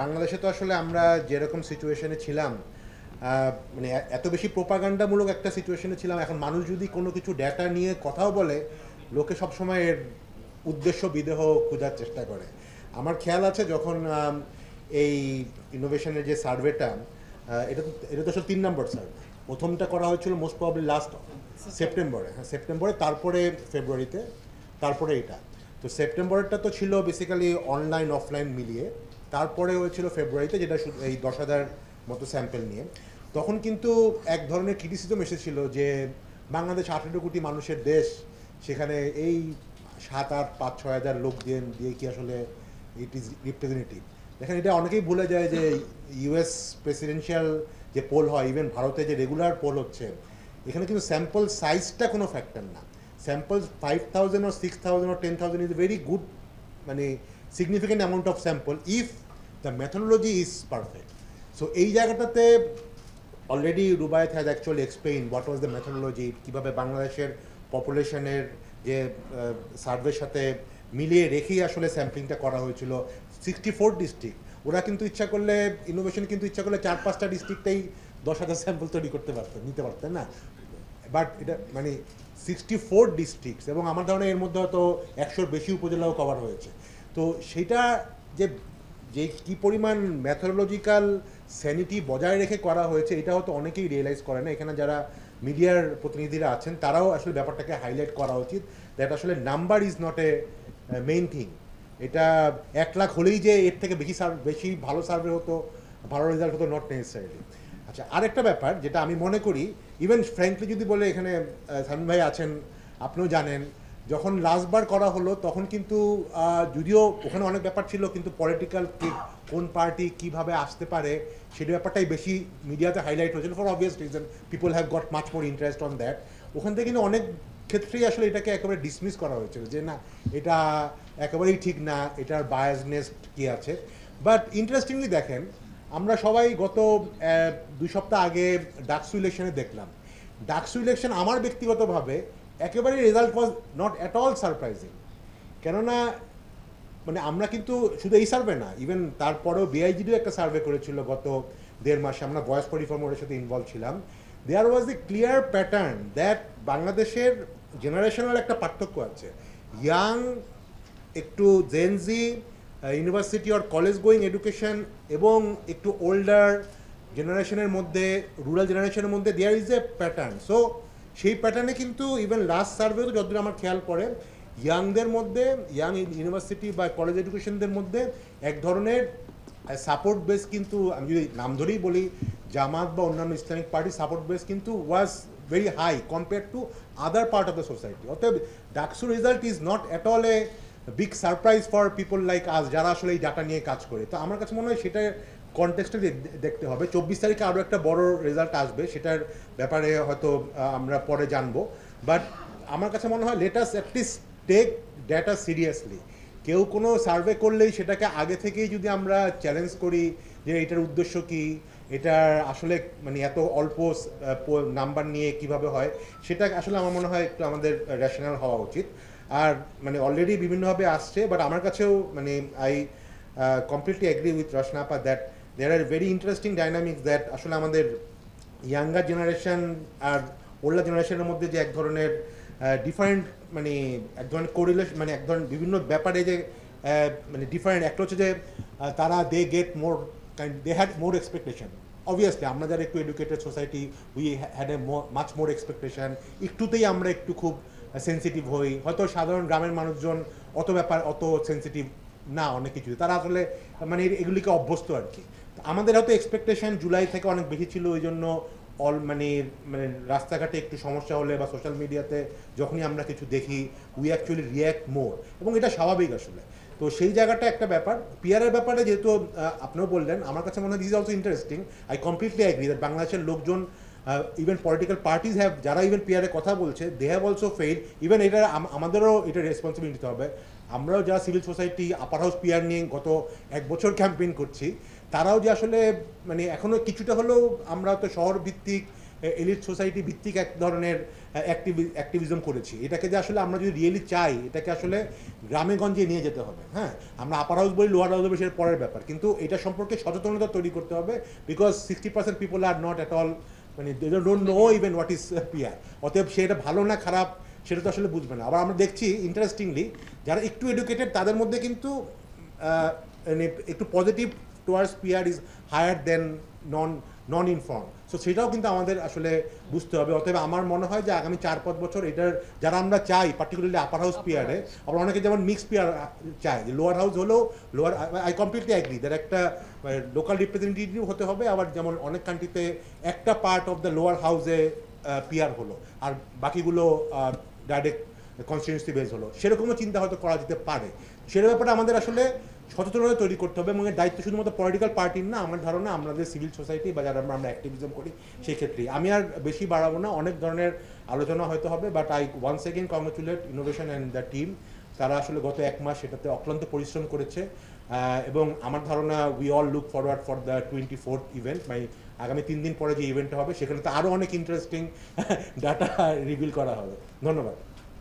বাংলাদেশে তো আসলে আমরা যেরকম সিচুয়েশনে ছিলাম, মানে এত বেশি প্রোপাগান্ডামূলক একটা সিচুয়েশনে ছিলাম। এখন মানুষ যদি কোনো কিছু ডেটা নিয়ে কথাও বলে, লোকে সবসময় এর উদ্দেশ্য বিদেহ খোঁজার চেষ্টা করে। আমার খেয়াল আছে যখন এই ইনোভেশনের যে সার্ভেটা, এটা তো আসলে 3 নম্বর সার্ভে। প্রথমটা করা হয়েছিল মোস্ট প্রবাবলি লাস্ট সেপ্টেম্বরে, হ্যাঁ সেপ্টেম্বরে, তারপরে ফেব্রুয়ারিতে, তারপরে এটা। তো সেপ্টেম্বরেরটা তো ছিল বেসিক্যালি অনলাইন অফলাইন মিলিয়ে, তারপরে হয়েছিল ফেব্রুয়ারিতে, যেটা শুধু এই 10,000 মতো স্যাম্পল নিয়ে। তখন কিন্তু এক ধরনের ক্রিটিসিজম এসেছিল যে বাংলাদেশ 18 কোটি মানুষের দেশ, সেখানে এই 7, 8, 5, 6 হাজার লোক দিয়ে দিয়ে কি আসলে ইট ইজ রিপ্রেজেন্টেটিভ। দেখেন, এটা অনেকেই ভুলে যায় যে ইউএস প্রেসিডেন্সিয়াল যে পোল হয়, ইভেন ভারতে যে রেগুলার পোল হচ্ছে, এখানে কিন্তু স্যাম্পল সাইজটা কোনো ফ্যাক্টর না। Sample 5,000 or 6,000 or 10,000 is very good, মানে significant amount of sample if the methodology is perfect. So এই জায়গাটাতে already Rubayet has actually explain what was the methodology, কীভাবে বাংলাদেশের পপুলেশনের যে সার্ভের সাথে মিলিয়ে রেখেই আসলে স্যাম্পলিংটা করা হয়েছিল। 64 ডিস্ট্রিক্ট, ওরা কিন্তু ইচ্ছা করলে, ইনোভেশন কিন্তু ইচ্ছা করলে 4-5টা ডিস্ট্রিক্টেই 10,000 স্যাম্পল তৈরি করতে পারতেন, নিতে পারতেন না। বাট এটা মানে 64 ডিস্ট্রিক্টস, এবং আমার ধারণা এর মধ্যে হয়তো 100-র বেশি উপজেলাও কভার হয়েছে। তো সেটা যে যে কী পরিমাণ ম্যাথোডোলজিক্যাল স্যানিটি বজায় রেখে করা হয়েছে, এটা হয়তো অনেকেই রিয়েলাইজ করে না। এখানে যারা মিডিয়ার প্রতিনিধিরা আছেন, তারাও আসলে ব্যাপারটাকে হাইলাইট করা উচিত, দ্যাট আসলে number is not a main thing. এটা 1 লাখ হলেই যে এর থেকে বেশি ভালো সার্ভে হতো, ভালো রেজাল্ট হতো, নট নেসেসারিলি। আচ্ছা, আরেকটা ব্যাপার যেটা আমি মনে করি, ইভেন ফ্র্যাঙ্কলি যদি বলে, এখানে সামিন ভাই আছেন, আপনিও জানেন, যখন লাস্টবার করা হলো তখন কিন্তু যদিও ওখানে অনেক ব্যাপার ছিল, কিন্তু পলিটিক্যাল কোন পার্টি কিভাবে আসতে পারে সেই ব্যাপারটাই বেশি মিডিয়াতে হাইলাইট হয়েছিল, for obvious reason, people have got much more interest on that. ওখান থেকে কিন্তু অনেক ক্ষেত্রেই আসলে এটাকে একেবারে ডিসমিস করা হয়েছিল যে না, এটা একেবারেই ঠিক না, এটার বায়াসনেস কী আছে। বাট ইন্টারেস্টিংলি দেখেন, আমরা সবাই গত 2 সপ্তাহ আগে ডাকসু ইলেকশনে দেখলাম। ডাকসু ইলেকশন আমার ব্যক্তিগতভাবে একেবারেই result was not at all surprising. কেননা মানে আমরা কিন্তু শুধু এই সার্ভে না, ইভেন তারপরেও বিআইজিডিও একটা সার্ভে করেছিল গত 1.5 মাসে, আমরা ভয়েস ফর রিফর্মের সাথে ইনভলভ ছিলাম। There was a clear pattern that বাংলাদেশের জেনারেশনাল একটা পার্থক্য আছে। ইয়াং, একটু Gen Z, university or college going education, এবং একটু ওল্ডার জেনারেশনের মধ্যে, রুরাল জেনারেশনের মধ্যে there is a pattern. So সেই প্যাটার্নে কিন্তু ইভেন লাস্ট সার্ভেও যতদূর আমার খেয়াল পড়ে, ইয়াংদের মধ্যে, ইয়াং ইউনিভার্সিটি বা কলেজ এডুকেশনদের মধ্যে এক ধরনের সাপোর্ট বেস, কিন্তু আমি যদি নাম ধরেই বলি, জামাত বা অন্যান্য ইসলামিক পার্টি সাপোর্ট বেস কিন্তু was very high compare to other part of the society. অতএব DUCSU result is not at all a big surprise for people like us, যারা আসলে এই ডাটা নিয়ে কাজ করে। তো আমার কাছে মনে হয় সেটা কনটেক্সটে দেখতে হবে। 24 তারিখে আরও একটা বড় রেজাল্ট আসবে, সেটার ব্যাপারে হয়তো আমরা পরে জানবো। বাট আমার কাছে মনে হয় let us at least take data seriously. কেউ কোনো সার্ভে করলেই সেটাকে আগে থেকেই যদি আমরা চ্যালেঞ্জ করি যে এটার উদ্দেশ্য কী, এটার আসলে মানে এত অল্প নাম্বার নিয়ে কিভাবে হয়, সেটা আসলে আমার মনে হয় একটু আমাদের রেশনাল হওয়া উচিত। আর মানে অলরেডি বিভিন্নভাবে আসছে, বাট আমার কাছেও মানে I completely agree with Rashna আপা that there are very interesting dynamics that আসলে আমাদের ইয়াঙ্গার জেনারেশন আর ওল্ডার জেনারেশনের মধ্যে যে এক ধরনের ডিফারেন্ট, মানে এক ধরনের কোরিলেশন, মানে এক ধরনের বিভিন্ন ব্যাপারে যে মানে ডিফারেন্ট একটা হচ্ছে যে তারা they get more kind, they had more expectation. Obviously আমরা যারা একটু educated society, we had a much more expectation. একটুতেই আমরা একটু খুব সেন্সিটিভ হই, হয়তো সাধারণ গ্রামের মানুষজন অত সেন্সিটিভ না অনেক কিছু, তারা আসলে মানে এগুলিকে অভ্যস্ত আর কি। আমাদের হয়তো এক্সপেকটেশন জুলাই থেকে অনেক বেশি ছিল, ওই জন্য মানে মানে রাস্তাঘাটে একটু সমস্যা হলে বা সোশ্যাল মিডিয়াতে যখনই আমরা কিছু দেখি, উই অ্যাকচুয়ালি রিয়্যাক্ট মোর, এবং এটা স্বাভাবিক আসলে। তো সেই জায়গাটা একটা ব্যাপার। পিয়ারের ব্যাপারে যেহেতু আপনিও বললেন, আমার কাছে মনে হয় this is also interesting. I completely agree that বাংলাদেশের লোকজন, ইভেন পলিটিক্যাল পার্টিজ হ্যাভ, যারা ইভেন পিয়ারে কথা বলছে, they have also fail. Even এটা আমাদেরও এটা রেসপন্সিবিলিটি নিতে হবে। আমরাও যারা civil society upper house peer নিয়ে গত 1 বছর ক্যাম্পেইন করছি, তারাও যে আসলে মানে এখনও কিছুটা হলেও আমরা তো শহর ভিত্তিক এলিট সোসাইটি ভিত্তিক এক ধরনের অ্যাক্টিভিজম করেছি। এটাকে যে আসলে আমরা যদি রিয়েলি চাই, এটাকে আসলে গ্রামে গঞ্জে নিয়ে যেতে হবে। হ্যাঁ, আমরা আপার হাউস বলি, লোয়ার হাউস বলি, সেটা পরের ব্যাপার, কিন্তু এটা সম্পর্কে সচেতনতা তৈরি করতে হবে। Because 60% people are not at all, মানে they don't know even what is peer. অতএব সেটা ভালো না খারাপ সেটা তো আসলে বুঝবে না। আবার আমরা দেখছি ইন্টারেস্টিংলি, যারা একটু এডুকেটেড তাদের মধ্যে কিন্তু মানে একটু positive towards peer is higher than non inform. So সেটাও কিন্তু আমাদের আসলে বুঝতে হবে। অতএব আমার মনে হয় যে আগামী 4-5 বছর এটার যারা আমরা চাই, পার্টিকুলারলি আপার হাউস পিয়ারে, আবার অনেকে যেমন মিক্স পিয়ার চায়, যে লোয়ার হাউস হলেও lower, I completely agree that একটা লোকাল রিপ্রেজেন্টেটিভ হতে হবে। আবার যেমন অনেক কান্ট্রিতে একটা পার্ট অফ দ্য লোয়ার হাউসে পিয়ার হলো আর বাকিগুলো ডাইরেক্ট কনস্টিটিউয়েন্সি বেস হলো, সেরকমও চিন্তা হয়তো করা যেতে পারে। সেটার ব্যাপারে আমাদের আসলে সচেতনতা তৈরি করতে হবে, এবং এর দায়িত্ব শুধুমাত্র পলিটিক্যাল পার্টির না, আমার ধারণা আমাদের সিভিল সোসাইটি বা যারা আমরা অ্যাক্টিভিজম করি সেই ক্ষেত্রে। আমি আর বেশি বাড়াবো না, অনেক ধরনের আলোচনা হয়তো হবে, but I once again congratulate innovation and the team. তারা আসলে গত 1 মাস সেটাতে অক্লান্ত পরিশ্রম করেছে, এবং আমার ধারণা we all look forward for the 24th event. মানে আগামী 3 দিন পরে যে ইভেন্টটা হবে সেখানে তো আরও অনেক ইন্টারেস্টিং ডাটা রিভিল করা হবে। ধন্যবাদ।